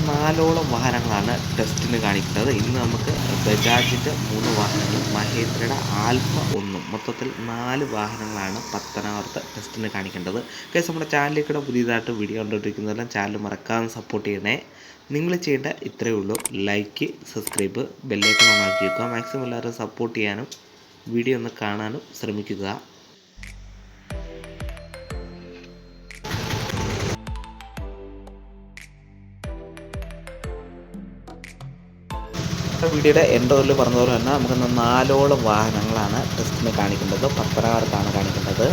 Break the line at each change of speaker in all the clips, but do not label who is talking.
നാലോളം വാഹനങ്ങളാണ് ടെസ്റ്റിന് കാണിക്കുന്നത്. ഇന്ന് നമുക്ക് ബജാജിൻ്റെ 3 വാഹനങ്ങളും മഹേന്ദ്രയുടെ ആൽഫ 1 മൊത്തത്തിൽ 4 വാഹനങ്ങളാണ് പത്തനാപുരത്ത് ടെസ്റ്റിന് കാണിക്കേണ്ടത്. കേസ് നമ്മുടെ ചാനലിൽ പുതിയതായിട്ട് വീഡിയോ കണ്ടുകൊണ്ടിരിക്കുന്നതെല്ലാം ചാനൽ മറക്കാതെ സപ്പോർട്ട് ചെയ്യണേ. നിങ്ങൾ ചെയ്യേണ്ട ഇത്രയേ ഉള്ളൂ: ലൈക്ക്, സബ്സ്ക്രൈബ്, ബെല്ലൈക്കൺ ഓൺ ആക്കി വെക്കുക. മാക്സിമം എല്ലാവരും സപ്പോർട്ട് ചെയ്യാനും വീഡിയോ ഒന്ന് കാണാനും ശ്രമിക്കുക. വീഡിയോയുടെ എൻഡോറിൽ പറഞ്ഞതുപോലെ തന്നെ നമുക്ക് 4ഓളം വാഹനങ്ങളാണ് ടെസ്റ്റിന് കാണിക്കേണ്ടത്. പത്തനാപുരത്താണ് കാണിക്കേണ്ടത്.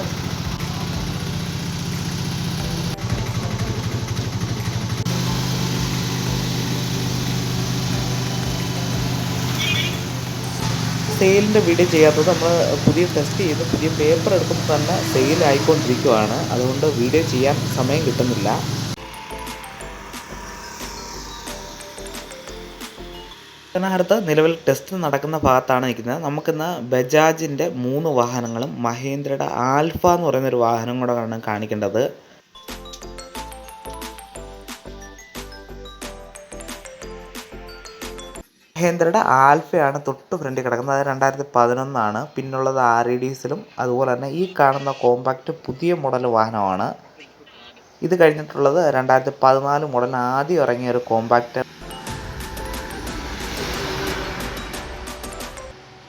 സെയിലിൻ്റെ വീഡിയോ ചെയ്യാത്തത് നമ്മൾ പുതിയ ടെസ്റ്റ് ചെയ്ത് പുതിയ പേപ്പർ എടുക്കുമ്പോൾ തന്നെ സെയിലായിക്കൊണ്ടിരിക്കുകയാണ്. അതുകൊണ്ട് വീഡിയോ ചെയ്യാൻ സമയം കിട്ടുന്നില്ല. പത്തനാപുരത്ത് നിലവിൽ ടെസ്റ്റ് നടക്കുന്ന ഭാഗത്താണ് നിൽക്കുന്നത്. നമുക്കിന്ന് ബജാജിൻ്റെ 3 വാഹനങ്ങളും മഹേന്ദ്രയുടെ ആൽഫ എന്ന് പറയുന്നൊരു വാഹനം കൂടെയാണ് കാണിക്കേണ്ടത്. മഹേന്ദ്രയുടെ ആൽഫയാണ് തൊട്ട് ഫ്രണ്ടിൽ കിടക്കുന്നത്. അത് 2011 പിന്നുള്ളത് REDസിലും അതുപോലെ തന്നെ ഈ കാണുന്ന കോമ്പാക്റ്റ് പുതിയ മോഡൽ വാഹനമാണ്. ഇത് കഴിഞ്ഞിട്ടുള്ളത് 2014 മോഡൽ ആദ്യം ഇറങ്ങിയ ഒരു കോമ്പാക്റ്റ്.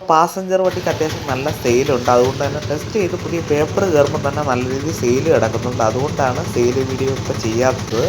പാസഞ്ചർ വണ്ടിക്ക് അത്യാവശ്യം നല്ല സെയിലുണ്ട്. അതുകൊണ്ട് തന്നെ ടെസ്റ്റ് ചെയ്ത് പുതിയ പേപ്പർ കയറുമ്പോൾ തന്നെ നല്ല രീതിയിൽ സെയിൽ കിടക്കുന്നുണ്ട്. അതുകൊണ്ടാണ് സെയിൽ വീഡിയോ ഇപ്പോൾ ചെയ്യാത്തത്.